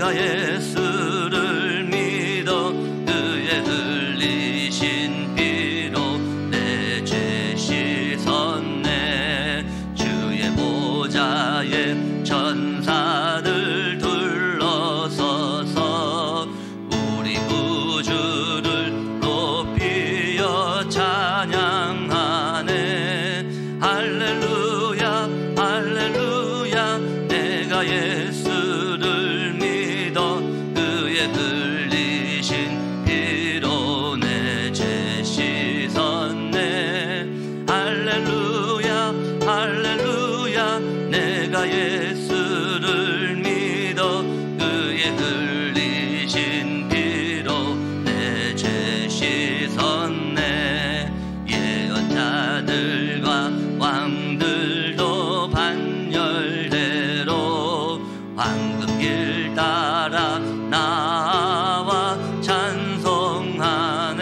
내가 예수를 믿어 그의 흘리신 피로 내 죄 씻었네. 주의 보좌에 천사들 둘러서서 우리 구주를 높이어 찬양하네. 할렐루야 할렐루야 내가 예수를 믿어 그의 흘리신 피로 내 죄 씻었네. 할렐루야 할렐루야 내가 예수를 믿어 그의 흘리신 피로 내 죄 씻었네. 예언자들과 왕들도 반열대로 황금길 따라 나와 찬송하네.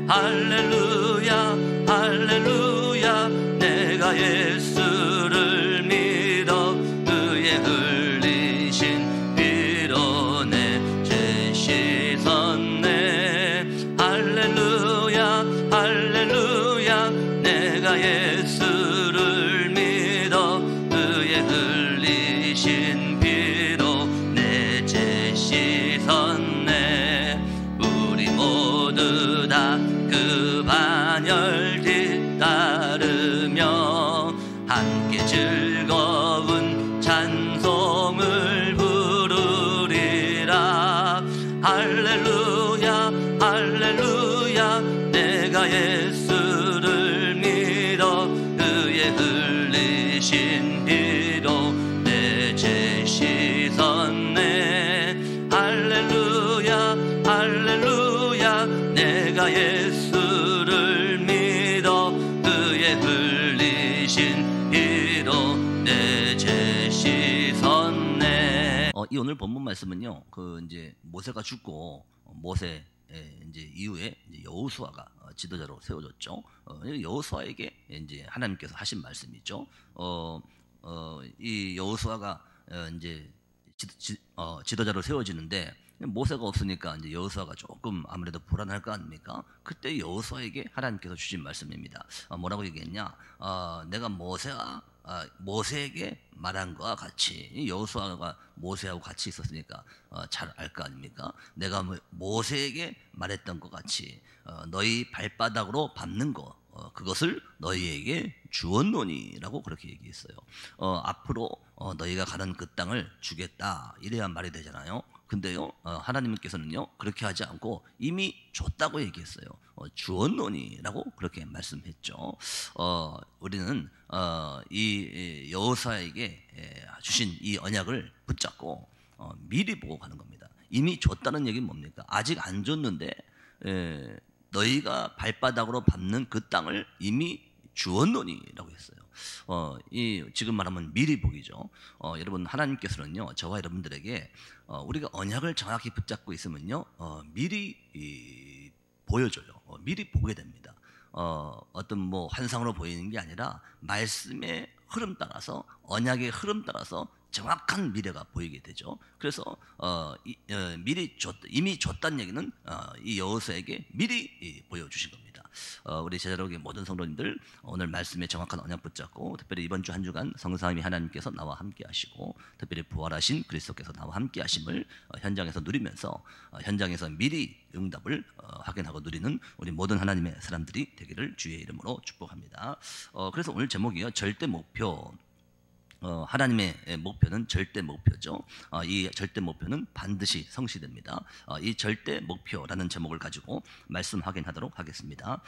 할렐루야 할렐루야 내가 예수를 믿어 그의 흘리신 피로 내 죄 씻었네. 할렐루야 할렐루야 내가 예수를 믿어 그의 흘리신 피로 내 죄 씻었네. 우리 모두 다 그 반열 뒤따르며 함께 즐거운 찬송을 부르리라. 할렐루야 할렐루야 내가 예수를 믿어 그의 흘리신 피로 내 죄 씻었네. 할렐루야 할렐루야 내가 예수를 믿어 그의 흘리신 피로 내 죄 씻었네. 이 오늘 본문 말씀은요, 그 이제 모세가 죽고 모세 이제 이후에 이제 여호수아가 지도자로 세워졌죠. 여호수아에게 이제 하나님께서 하신 말씀이죠. 이 여호수아가 이제 지도자로 세워지는데 모세가 없으니까 이제 여호수아가 조금 아무래도 불안할 거 아닙니까? 그때 여호수아에게 하나님께서 주신 말씀입니다. 뭐라고 얘기했냐? 내가 모세에게 말한 것과 같이, 여호수아가 모세하고 같이 있었으니까 잘 알 거 아닙니까? 내가 모세에게 말했던 것 같이 너희 발바닥으로 밟는 것, 그것을 너희에게 주었노니라고 그렇게 얘기했어요. 앞으로 너희가 가는 그 땅을 주겠다, 이래야 말이 되잖아요. 근데요, 하나님께서는요 그렇게 하지 않고 이미 줬다고 얘기했어요. 주었노니라고 그렇게 말씀했죠. 우리는 이 여호수아에게 주신 이 언약을 붙잡고 미리 보고 가는 겁니다. 이미 줬다는 얘기는 뭡니까? 아직 안 줬는데 너희가 발바닥으로 밟는 그 땅을 이미 주었노니라고 했어요. 이 지금 말하면 미리 복이죠. 여러분, 하나님께서는요 저와 여러분들에게 우리가 언약을 정확히 붙잡고 있으면요 미리 보여줘요. 미리 보게 됩니다. 어떤 뭐 환상으로 보이는 게 아니라 말씀의 흐름 따라서, 언약의 흐름 따라서 정확한 미래가 보이게 되죠. 그래서 이미 줬다는 얘기는 이 여호수아에게 미리 보여주신 겁니다. 우리 제자로의 모든 성도님들, 오늘 말씀에 정확한 언약 붙잡고, 특별히 이번 주 한 주간 성삼위 하나님께서 나와 함께 하시고, 특별히 부활하신 그리스도께서 나와 함께 하심을 현장에서 누리면서 현장에서 미리 응답을 확인하고 누리는 우리 모든 하나님의 사람들이 되기를 주의 이름으로 축복합니다. 그래서 오늘 제목이요, 절대 목표. 하나님의 목표는 절대 목표죠. 이 절대 목표는 반드시 성취됩니다. 이 절대 목표라는 제목을 가지고 말씀 확인하도록 하겠습니다.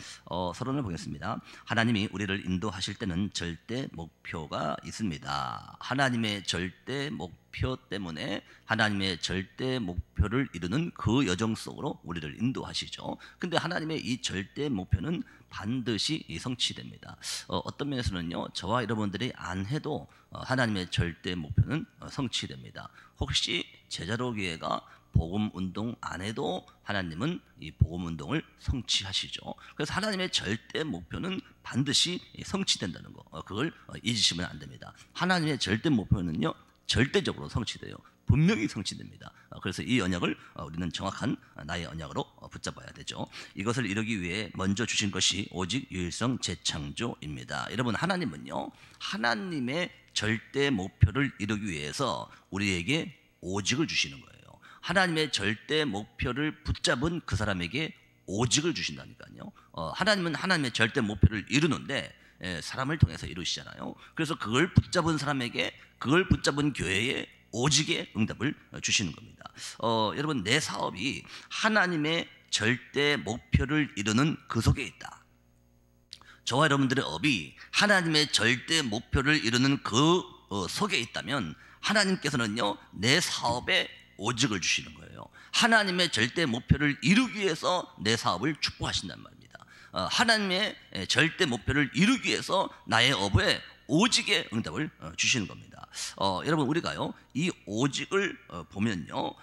서론을 보겠습니다. 하나님이 우리를 인도하실 때는 절대 목표가 있습니다. 하나님의 절대 목표 때문에 하나님의 절대 목표를 이루는 그 여정 속으로 우리를 인도하시죠. 근데 하나님의 이 절대 목표는 반드시 성취됩니다. 어떤 면에서는요, 저와 여러분들이 안 해도 하나님의 절대 목표는 성취됩니다. 혹시 제자로교회가 복음 운동 안 해도 하나님은 이 복음 운동을 성취하시죠. 그래서 하나님의 절대 목표는 반드시 성취된다는 거, 그걸 잊으시면 안 됩니다. 하나님의 절대 목표는요 절대적으로 성취돼요. 분명히 성취됩니다. 그래서 이 언약을 우리는 정확한 나의 언약으로 붙잡아야 되죠. 이것을 이루기 위해 먼저 주신 것이 오직 유일성 재창조입니다. 여러분, 하나님은요, 하나님의 절대 목표를 이루기 위해서 우리에게 오직을 주시는 거예요. 하나님의 절대 목표를 붙잡은 그 사람에게 오직을 주신다니까요. 하나님은 하나님의 절대 목표를 이루는데 사람을 통해서 이루시잖아요. 그래서 그걸 붙잡은 사람에게, 그걸 붙잡은 교회에 오직의 응답을 주시는 겁니다. 여러분, 내 사업이 하나님의 절대 목표를 이루는 그 속에 있다. 저와 여러분들의 업이 하나님의 절대 목표를 이루는 그 속에 있다면 하나님께서는요, 내 사업에 오직을 주시는 거예요. 하나님의 절대 목표를 이루기 위해서 내 사업을 축복하신단 말입니다. 하나님의 절대 목표를 이루기 위해서 나의 업에 오직의 응답을 주시는 겁니다. 여러분, 우리가요, 이 오직을 보면요,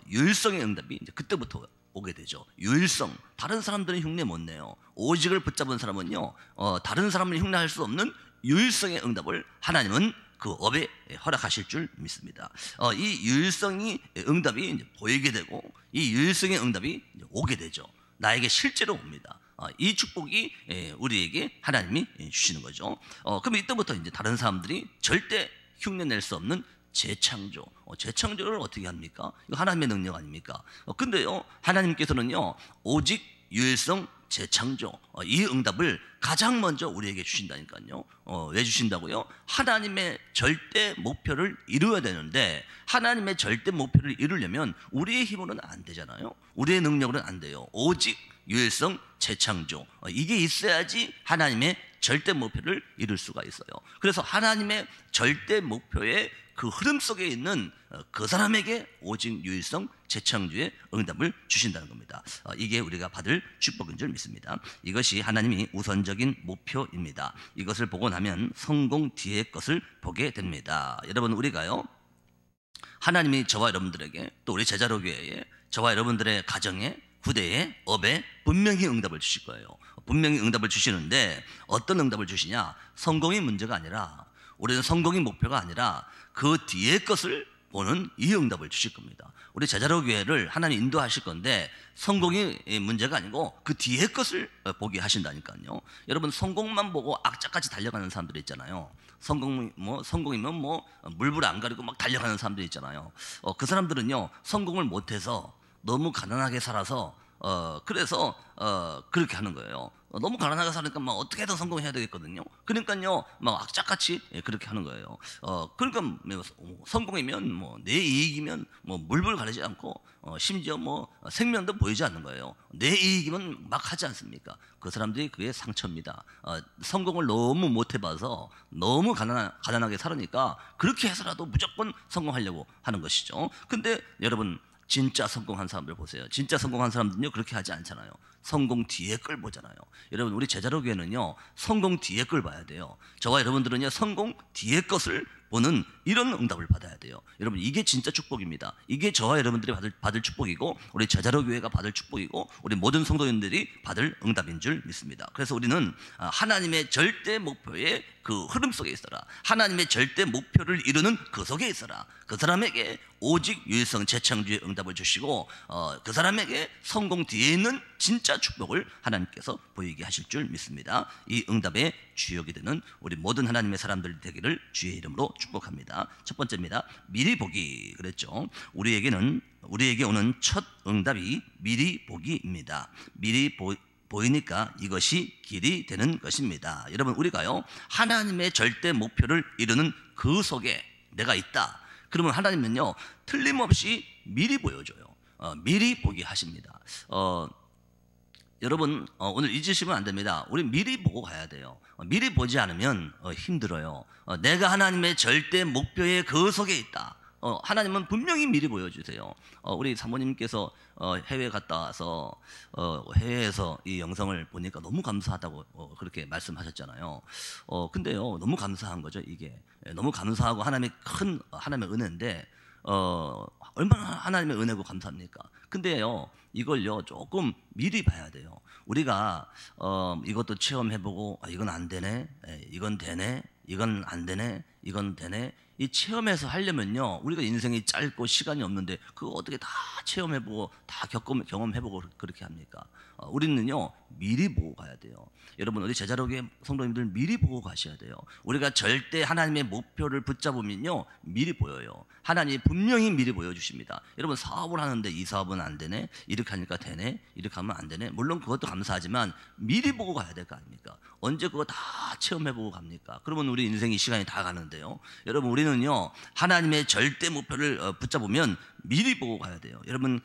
유일성의 응답이 이제 그때부터 오게 되죠. 유일성, 다른 사람들은 흉내 못 내요. 오직을 붙잡은 사람은요, 다른 사람을 흉내할 수 없는 유일성의 응답을 하나님은 그 업에 허락하실 줄 믿습니다. 이 유일성이 응답이 이제 보이게 되고, 이 유일성의 응답이 이제 오게 되죠. 나에게 실제로 옵니다. 이 축복이 우리에게 하나님이 주시는 거죠. 그럼 이때부터 이제 다른 사람들이 절대 흉내낼 수 없는 재창조, 재창조를 어떻게 합니까? 이거 하나님의 능력 아닙니까? 근데요, 하나님께서는요, 오직 유일성 재창조, 이 응답을 가장 먼저 우리에게 주신다니까요. 왜 주신다고요? 하나님의 절대 목표를 이루어야 되는데, 하나님의 절대 목표를 이루려면 우리의 힘으로는 안 되잖아요. 우리의 능력으로는 안 돼요. 오직 유일성 재창조, 이게 있어야지 하나님의 절대 목표를 이룰 수가 있어요. 그래서 하나님의 절대 목표의 그 흐름 속에 있는 그 사람에게 오직 유일성 재창조의 응답을 주신다는 겁니다. 이게 우리가 받을 축복인 줄 믿습니다. 이것이 하나님이 우선적인 목표입니다. 이것을 보고 나면 성공 뒤의 것을 보게 됩니다. 여러분, 우리가요, 하나님이 저와 여러분들에게, 또 우리 제자로 교회에, 저와 여러분들의 가정에, 후대에, 업에 분명히 응답을 주실 거예요. 분명히 응답을 주시는데 어떤 응답을 주시냐? 성공이 문제가 아니라, 우리는 성공이 목표가 아니라 그 뒤의 것을 보는 이 응답을 주실 겁니다. 우리 제자로 교회를 하나님 인도하실 건데 성공이 문제가 아니고 그 뒤의 것을 보게 하신다니까요. 여러분, 성공만 보고 악착같이 달려가는 사람들이 있잖아요. 성공이면 물불 안 가리고 막 달려가는 사람들이 있잖아요. 그 사람들은요, 성공을 못해서 너무 가난하게 살아서 그래서 그렇게 하는 거예요. 너무 가난하게 사니까 막 어떻게든 성공해야 되겠거든요. 그러니까요, 막 악착같이 그렇게 하는 거예요. 그러니까 성공이면 내 이익이면 물불 가리지 않고 심지어 생명도 보이지 않는 거예요. 내 이익이면 막 하지 않습니까? 그 사람들이 그게 상처입니다. 성공을 너무 못 해봐서 너무 가난하게 살으니까 그렇게 해서라도 무조건 성공하려고 하는 것이죠. 근데 여러분, 진짜 성공한 사람들 보세요. 진짜 성공한 사람들은요, 그렇게 하지 않잖아요. 성공 뒤에 걸 보잖아요. 여러분, 우리 제자로 교회는요, 성공 뒤에 걸 봐야 돼요. 저와 여러분들은요, 성공 뒤에 것을 보는 이런 응답을 받아야 돼요. 여러분, 이게 진짜 축복입니다. 이게 저와 여러분들이 받을 축복이고, 우리 제자로 교회가 받을 축복이고, 우리 모든 성도님들이 받을 응답인 줄 믿습니다. 그래서 우리는 하나님의 절대 목표의 그 흐름 속에 있어라. 하나님의 절대 목표를 이루는 그 속에 있어라. 그 사람에게 오직 유일성 재창조의 응답을 주시고, 그 사람에게 성공 뒤에 있는 진짜 축복을 하나님께서 보이게 하실 줄 믿습니다. 이 응답의 주역이 되는 우리 모든 하나님의 사람들 되기를 주의 이름으로 축복합니다. 첫 번째입니다. 미리 보기. 그랬죠. 우리에게 오는 첫 응답이 미리 보기입니다. 미리 보이니까 이것이 길이 되는 것입니다. 여러분, 우리가요, 하나님의 절대 목표를 이루는 그 속에 내가 있다. 그러면 하나님은요, 틀림없이 미리 보여줘요. 미리 보게 하십니다. 여러분, 오늘 잊으시면 안 됩니다. 우리 미리 보고 가야 돼요. 미리 보지 않으면 힘들어요. 내가 하나님의 절대 목표의 그 속에 있다. 하나님은 분명히 미리 보여주세요. 우리 사모님께서 해외 갔다 와서 해외에서 이 영상을 보니까 너무 감사하다고 그렇게 말씀하셨잖아요. 근데요, 너무 감사한 거죠. 이게 너무 감사하고 하나님의 은혜인데 얼마나 하나님의 은혜고 감사합니까? 근데요, 이걸요, 조금 미리 봐야 돼요. 우리가 이것도 체험해보고 이건 안 되네, 이건 되네, 이건 안 되네, 이건 되네. 이 체험해서 하려면요, 우리가 인생이 짧고 시간이 없는데 그거 어떻게 다 체험해보고 다 경험해보고 그렇게 합니까? 우리는요 미리 보고 가야 돼요. 여러분, 우리 제자로교회 성도님들 미리 보고 가셔야 돼요. 우리가 절대 하나님의 목표를 붙잡으면요 미리 보여요. 하나님이 분명히 미리 보여주십니다. 여러분, 사업을 하는데 이 사업은 안 되네, 이렇게 하니까 되네, 이렇게 하면 안 되네. 물론 그것도 감사하지만 미리 보고 가야 될 거 아닙니까? 언제 그거 다 체험해보고 갑니까? 그러면 우리 인생이 시간이 다 가는데요. 여러분, 우리는요 하나님의 절대 목표를 붙잡으면 미리 보고 가야 돼요. 여러분,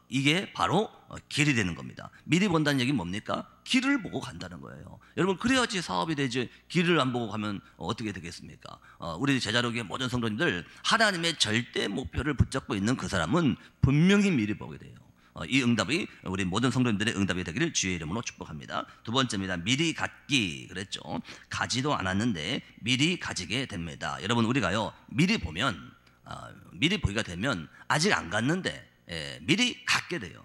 이게 바로 길이 되는 겁니다. 미리 본다는 얘기는 뭡니까? 길을 보고 간다는 거예요. 여러분, 그래야지 사업이 되지. 길을 안 보고 가면 어떻게 되겠습니까? 우리 제자로교회 모든 성도님들, 하나님의 절대 목표를 붙잡고 있는 그 사람은 분명히 미리 보게 돼요. 이 응답이 우리 모든 성도님들의 응답이 되기를 주의 이름으로 축복합니다. 두 번째입니다. 미리 갖기. 그랬죠. 가지도 않았는데 미리 가지게 됩니다. 여러분, 우리가요 미리 보면, 미리 보기가 되면 아직 안 갔는데 미리 갖게 돼요.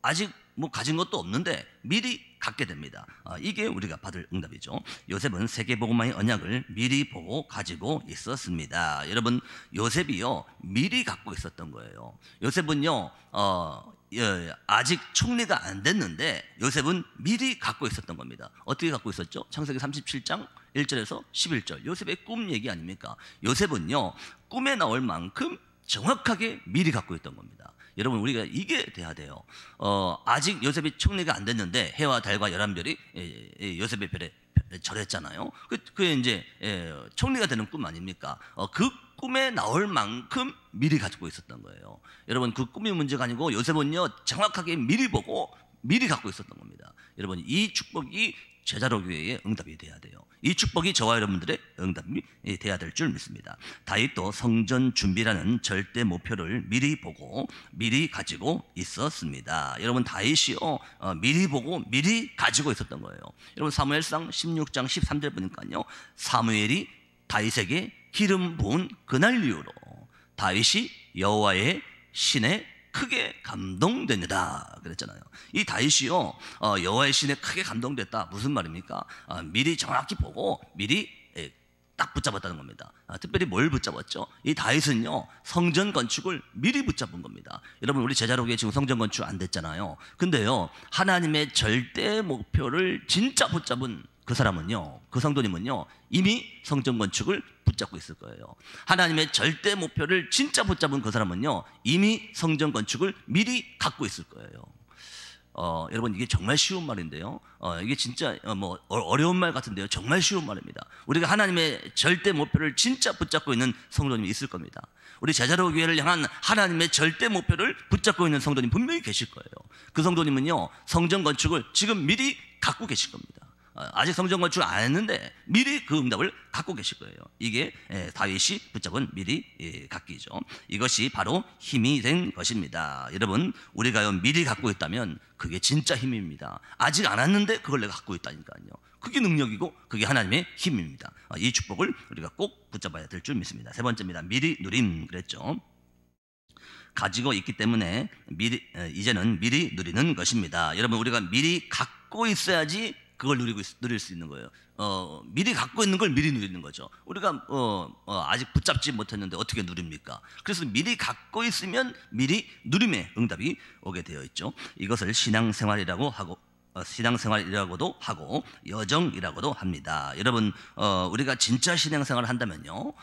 아직 뭐 가진 것도 없는데 미리 갖게 됩니다. 이게 우리가 받을 응답이죠. 요셉은 세계복음화의 언약을 미리 보고 가지고 있었습니다. 여러분, 요셉이요 미리 갖고 있었던 거예요. 요셉은요 아직 총리가 안 됐는데 요셉은 미리 갖고 있었던 겁니다. 어떻게 갖고 있었죠? 창세기 37장 1절에서 11절, 요셉의 꿈 얘기 아닙니까? 요셉은요 꿈에 나올 만큼 정확하게 미리 갖고 있던 겁니다. 여러분, 우리가 이게 돼야 돼요. 아직 요셉이 총리가 안 됐는데 해와 달과 11별이 요셉의 별에 절했잖아요. 그게 이제 총리가 되는 꿈 아닙니까? 그 꿈에 나올 만큼 미리 가지고 있었던 거예요. 여러분, 그 꿈이 문제가 아니고 요셉은요 정확하게 미리 보고 미리 갖고 있었던 겁니다. 여러분, 이 축복이 제자로교회의 응답이 돼야 돼요. 이 축복이 저와 여러분들의 응답이 돼야 될 줄 믿습니다. 다윗도 성전 준비라는 절대 목표를 미리 보고 미리 가지고 있었습니다. 여러분, 다윗이요 미리 보고 미리 가지고 있었던 거예요. 여러분, 사무엘상 16장 13절 보니까요, 사무엘이 다윗에게 기름 부은 그날 이후로 다윗이 여호와의 신에 크게 감동되느라 그랬잖아요. 이 다윗이요 여호와의 신에 크게 감동됐다. 무슨 말입니까? 미리 정확히 보고 미리 딱 붙잡았다는 겁니다. 특별히 뭘 붙잡았죠? 이 다윗은요 성전 건축을 미리 붙잡은 겁니다. 여러분, 우리 제자로교회 지금 성전 건축 안 됐잖아요. 근데요 하나님의 절대 목표를 진짜 붙잡은 그 사람은요, 그 성도님은요 이미 성전 건축을 붙잡고 있을 거예요. 하나님의 절대 목표를 진짜 붙잡은 그 사람은요 이미 성전 건축을 미리 갖고 있을 거예요. 여러분, 이게 정말 쉬운 말인데요. 이게 진짜 뭐 어려운 말 같은데요. 정말 쉬운 말입니다. 우리가 하나님의 절대 목표를 진짜 붙잡고 있는 성도님이 있을 겁니다. 우리 제자로 교회를 향한 하나님의 절대 목표를 붙잡고 있는 성도님 분명히 계실 거예요. 그 성도님은요 성전 건축을 지금 미리 갖고 계실 겁니다. 아직 성전 건축을 안 했는데 미리 그 응답을 갖고 계실 거예요. 이게 다윗이 붙잡은 미리 갖기죠. 이것이 바로 힘이 된 것입니다. 여러분, 우리가요 미리 갖고 있다면 그게 진짜 힘입니다. 아직 안 왔는데 그걸 내가 갖고 있다니까요. 그게 능력이고 그게 하나님의 힘입니다. 이 축복을 우리가 꼭 붙잡아야 될 줄 믿습니다. 세 번째입니다. 미리 누림. 그랬죠. 가지고 있기 때문에 이제는 미리 누리는 것입니다. 여러분, 우리가 미리 갖고 있어야지 그걸 누릴 수 있는 거예요. 미리 갖고 있는 걸 미리 누리는 거죠. 우리가 아직 붙잡지 못했는데 어떻게 누립니까? 그래서 미리 갖고 있으면 미리 누림의 응답이 오게 되어 있죠. 이것을 신앙생활이라고 하고 신앙생활이라고도 하고 여정이라고도 합니다. 여러분, 우리가 진짜 신앙생활을 한다면요,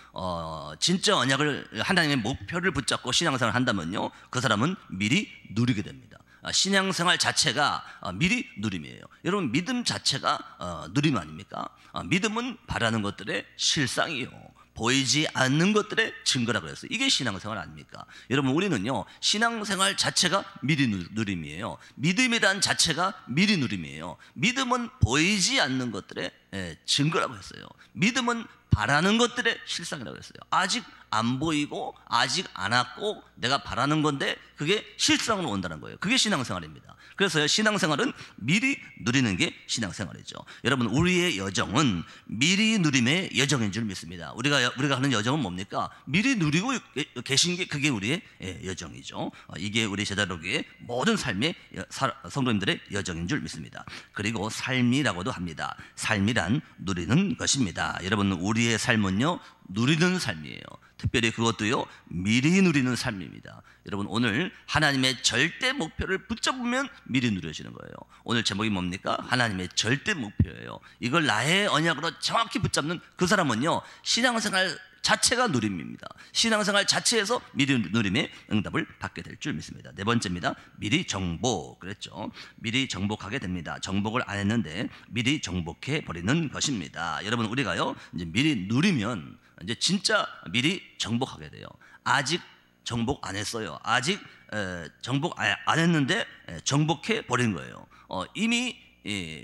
진짜 언약을 하나님의 목표를 붙잡고 신앙생활을 한다면요, 그 사람은 미리 누리게 됩니다. 신앙생활 자체가 미리 누림이에요. 여러분, 믿음 자체가 누림 아닙니까? 믿음은 바라는 것들의 실상이요, 보이지 않는 것들의 증거라고 그랬어요. 이게 신앙생활 아닙니까? 여러분, 우리는요 신앙생활 자체가 미리 누림이에요. 믿음에 대한 자체가 미리 누림이에요. 믿음은 보이지 않는 것들의 증거라고 했어요. 믿음은 바라는 것들의 실상이라고 했어요. 아직 안 보이고 아직 안 왔고 내가 바라는 건데 그게 실상으로 온다는 거예요. 그게 신앙생활입니다. 그래서 신앙생활은 미리 누리는 게 신앙생활이죠. 여러분, 우리의 여정은 미리 누림의 여정인 줄 믿습니다. 우리가 하는 여정은 뭡니까? 미리 누리고 계신 게 그게 우리의 여정이죠. 이게 우리 제자로교의 모든 삶의 성도님들의 여정인 줄 믿습니다. 그리고 삶이라고도 합니다. 삶이란 누리는 것입니다. 여러분, 우리의 삶은요, 누리는 삶이에요. 특별히 그것도요, 미리 누리는 삶입니다. 여러분, 오늘 하나님의 절대 목표를 붙잡으면 미리 누려지는 거예요. 오늘 제목이 뭡니까? 하나님의 절대 목표예요. 이걸 나의 언약으로 정확히 붙잡는 그 사람은요, 신앙생활 자체가 누림입니다. 신앙생활 자체에서 미리 누림의 응답을 받게 될 줄 믿습니다. 네 번째입니다. 미리 정복. 그랬죠. 미리 정복하게 됩니다. 정복을 안 했는데 미리 정복해 버리는 것입니다. 여러분, 우리가요, 이제 미리 누리면 이제 진짜 미리 정복하게 돼요. 아직 정복 안 했어요. 아직 정복 안 했는데 정복해 버린 거예요. 이미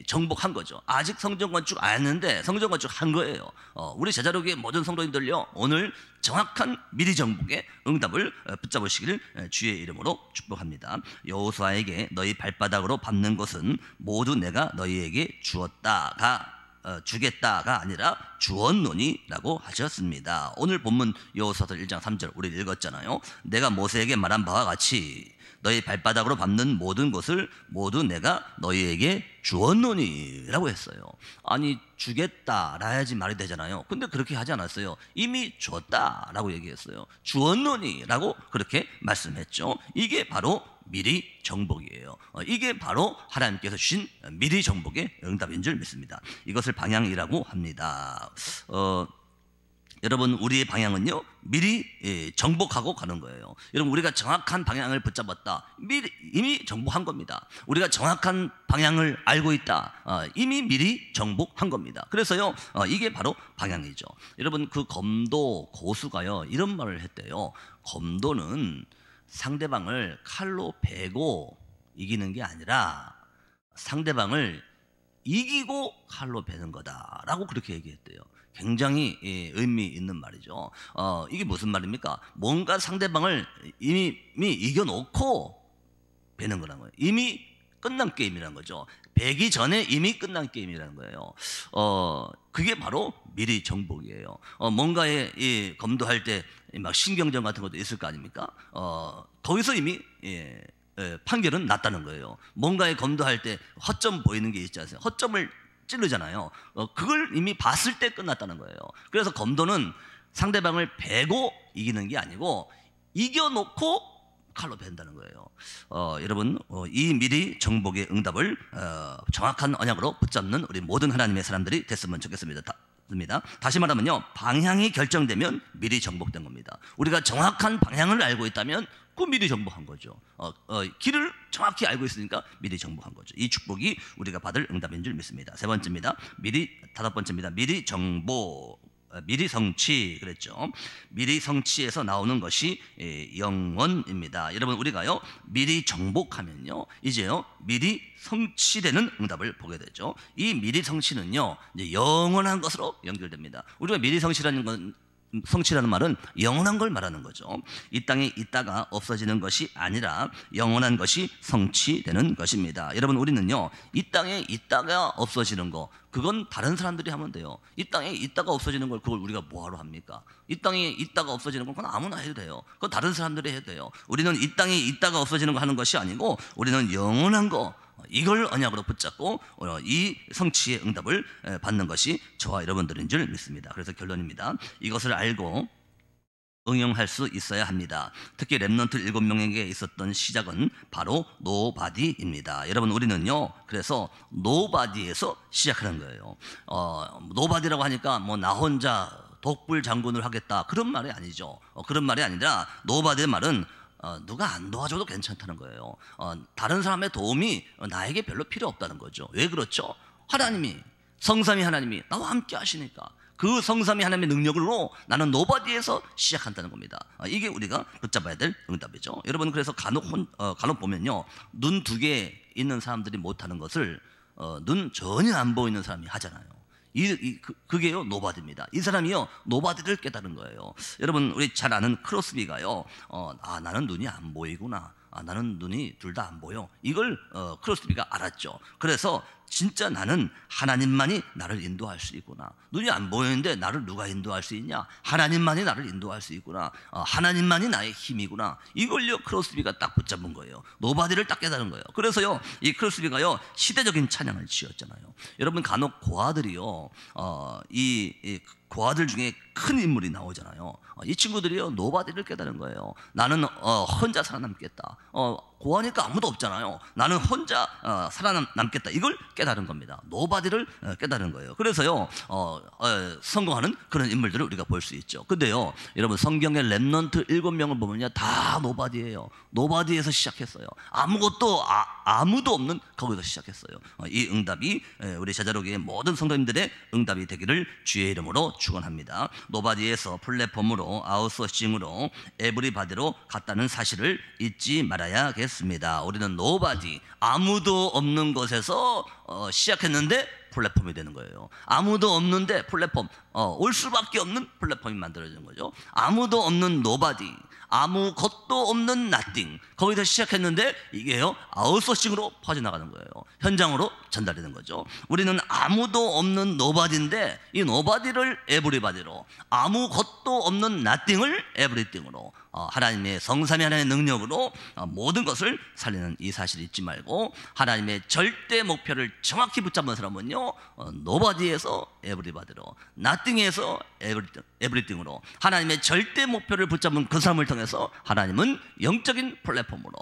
정복한 거죠. 아직 성전 건축 안 했는데 성전 건축 한 거예요. 우리 제자로교의 모든 성도님들요, 오늘 정확한 미리 정복의 응답을 붙잡으시기를 주의 이름으로 축복합니다. 여호수아에게 너희 발바닥으로 밟는 것은 모두 내가 너희에게 주겠다가 아니라 주었노니라고 하셨습니다. 오늘 본문 여호수아서 1장 3절 우리 읽었잖아요. 내가 모세에게 말한 바와 같이 너희 발바닥으로 밟는 모든 것을 모두 내가 너희에게 주었노니라고 했어요. 아니, 주겠다라 해야지 말이 되잖아요. 근데 그렇게 하지 않았어요. 이미 줬다라고 얘기했어요. 주었노니라고 그렇게 말씀했죠. 이게 바로 미리 정복이에요. 이게 바로 하나님께서 주신 미리 정복의 응답인 줄 믿습니다. 이것을 방향이라고 합니다. 여러분, 우리의 방향은요, 미리 정복하고 가는 거예요. 여러분, 우리가 정확한 방향을 붙잡았다. 이미 정복한 겁니다. 우리가 정확한 방향을 알고 있다. 이미 미리 정복한 겁니다. 그래서요, 이게 바로 방향이죠. 여러분, 그 검도 고수가요, 이런 말을 했대요. 검도는 상대방을 칼로 베고 이기는 게 아니라 상대방을 이기고 칼로 베는 거다라고 그렇게 얘기했대요. 굉장히 의미 있는 말이죠. 이게 무슨 말입니까? 뭔가 상대방을 이미 이겨놓고 베는 거란 거예요. 이미 끝난 게임이라는 거죠. 베기 전에 이미 끝난 게임이라는 거예요. 그게 바로 미리 정복이에요. 뭔가에 검도할 때 막 신경전 같은 것도 있을 거 아닙니까? 거기서 이미 판결은 났다는 거예요. 뭔가에 검도할 때 허점 보이는 게 있지 않습니까? 허점을 찌르잖아요. 그걸 이미 봤을 때 끝났다는 거예요. 그래서 검도는 상대방을 베고 이기는 게 아니고 이겨놓고 칼로 벤다는 거예요. 여러분, 이 미리 정복의 응답을 정확한 언약으로 붙잡는 우리 모든 하나님의 사람들이 됐으면 좋겠습니다. 다시 말하면요, 방향이 결정되면 미리 정복된 겁니다. 우리가 정확한 방향을 알고 있다면 그 미리 정복한 거죠. 길을 정확히 알고 있으니까 미리 정복한 거죠. 이 축복이 우리가 받을 응답인 줄 믿습니다. 다섯 번째입니다. 미리 정복, 미리 성취 그랬죠. 미리 성취에서 나오는 것이 영원입니다. 여러분, 우리가요, 미리 정복하면요, 이제요, 미리 성취되는 응답을 보게 되죠. 이 미리 성취는요, 이제 영원한 것으로 연결됩니다. 우리가 미리 성취라는 말은 영원한 걸 말하는 거죠. 이 땅에 있다가 없어지는 것이 아니라 영원한 것이 성취되는 것입니다. 여러분, 우리는요, 이 땅에 있다가 없어지는 거, 그건 다른 사람들이 하면 돼요. 이 땅에 있다가 없어지는 걸 그걸 우리가 뭐하러 합니까? 이 땅에 있다가 없어지는 건 그건 아무나 해도 돼요. 그건 다른 사람들이 해도 돼요. 우리는 이 땅에 있다가 없어지는 거 하는 것이 아니고 우리는 영원한 거, 이걸 언약으로 붙잡고 이 성취의 응답을 받는 것이 저와 여러분들인 줄 믿습니다. 그래서 결론입니다. 이것을 알고 응용할 수 있어야 합니다. 특히 렘넌트 7명에게 있었던 시작은 바로 노바디입니다. 여러분, 우리는요, 그래서 노바디에서 시작하는 거예요. 노바디라고 하니까 뭐 나 혼자 독불 장군을 하겠다, 그런 말이 아니죠. 그런 말이 아니라 노바디의 말은 누가 안 도와줘도 괜찮다는 거예요. 다른 사람의 도움이 나에게 별로 필요 없다는 거죠. 왜 그렇죠? 성삼위 하나님이 나와 함께 하시니까 그 성삼위 하나님의 능력으로 나는 노바디에서 시작한다는 겁니다. 이게 우리가 붙잡아야 될 응답이죠. 여러분, 그래서 간혹 보면요, 눈 2개 있는 사람들이 못하는 것을 눈 전혀 안 보이는 사람이 하잖아요. 그게요, 노바디입니다. 이 사람이요, 노바디를 깨달은 거예요. 여러분, 우리 잘 아는 크로스비가요, 나는 눈이 안 보이구나. 나는 눈이 둘 다 안 보여. 이걸 크로스비가 알았죠. 그래서 진짜 나는 하나님만이 나를 인도할 수 있구나. 눈이 안 보이는데 나를 누가 인도할 수 있냐? 하나님만이 나를 인도할 수 있구나. 하나님만이 나의 힘이구나. 이걸요 크로스비가 딱 붙잡은 거예요. 노바디를 딱 깨달은 거예요. 그래서요 이 크로스비가요 시대적인 찬양을 지었잖아요. 여러분 간혹 고아들이요 이 고아들 중에 큰 인물이 나오잖아요. 이 친구들이요 노바디를 깨달은 거예요. 나는 혼자 살아남겠다. 고아니까 아무도 없잖아요. 나는 혼자 살아남겠다. 이걸 깨달은 겁니다. 노바디를 깨달은 거예요. 그래서요 성공하는 그런 인물들을 우리가 볼 수 있죠. 근데요 여러분 성경의 렘넌트 7명을 보면요 다 노바디예요. 노바디에서 시작했어요. 아무도 없는 거기서 시작했어요. 이 응답이 우리 제자로교의 모든 성도님들의 응답이 되기를 주의 이름으로 축원합니다. 노바디에서 플랫폼으로 아웃소싱으로 에브리바디로 갔다는 사실을 잊지 말아야겠습니다. 우리는 노바디 아무도 없는 곳에서 시작했는데 플랫폼이 되는 거예요. 아무도 없는데 플랫폼 올 수밖에 없는 플랫폼이 만들어지는 거죠. 아무도 없는 노바디 아무것도 없는 nothing 거기서 시작했는데 이게요 아웃소싱으로 퍼져나가는 거예요. 현장으로 전달되는 거죠. 우리는 아무도 없는 노바디인데 이 노바디를 에브리바디로 아무것도 없는 nothing을 에브리띵으로 하나님의 성삼위 하나님의 능력으로 모든 것을 살리는 이 사실을 잊지 말고 하나님의 절대 목표를 정확히 붙잡은 사람은요 노바디에서 에브리바디로 nothing에서 에브리띵으로 하나님의 절대 목표를 붙잡은 그 사람을 통해서 하나님은 영적인 플랫폼으로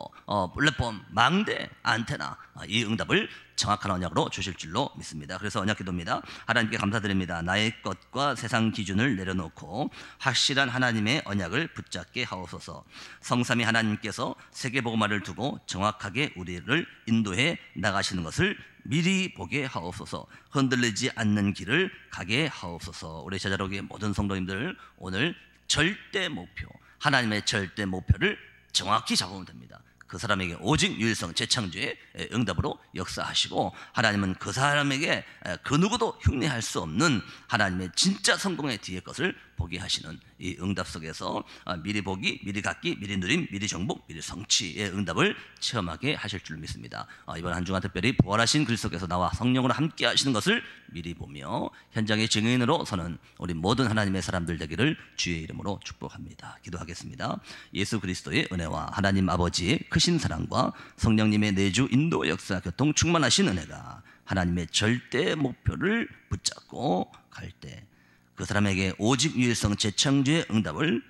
플랫폼, 망대, 안테나 이 응답을 정확한 언약으로 주실 줄로 믿습니다. 그래서 언약 기도입니다. 하나님께 감사드립니다. 나의 것과 세상 기준을 내려놓고 확실한 하나님의 언약을 붙잡게 하옵소서. 성삼위 하나님께서 세계복음화를 두고 정확하게 우리를 인도해 나가시는 것을 미리 보게 하옵소서. 흔들리지 않는 길을 가게 하옵소서. 우리 제자로교의 모든 성도님들 오늘 절대 목표 하나님의 절대 목표를 정확히 잡으면 됩니다. 그 사람에게 오직 유일성 재창조의 응답으로 역사하시고 하나님은 그 사람에게 그 누구도 흉내할 수 없는 하나님의 진짜 성공의 뒤의 것을 보게 하시는 이 응답 속에서 미리 보기, 미리 갖기, 미리 누림, 미리 정복, 미리 성취의 응답을 체험하게 하실 줄 믿습니다. 이번 한 주간 특별히 부활하신 그리스도 속에서 나와 성령으로 함께 하시는 것을 미리 보며 현장의 증인으로 서는 우리 모든 하나님의 사람들 되기를 주의 이름으로 축복합니다. 기도하겠습니다. 예수 그리스도의 은혜와 하나님 아버지의 크신 사랑과 성령님의 내주 인도 역사 교통 충만하신 은혜가 하나님의 절대 목표를 붙잡고 갈 때 그 사람에게 오직 유일성 재창조의 응답을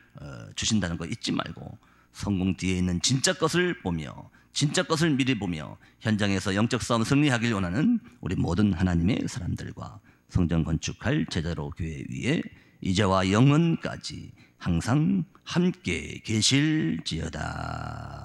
주신다는 거 잊지 말고 성공 뒤에 있는 진짜 것을 보며 진짜 것을 미리 보며 현장에서 영적 싸움 승리하길 원하는 우리 모든 하나님의 사람들과 성전 건축할 제자로 교회 위에 이제와 영원까지 항상 함께 계실지어다.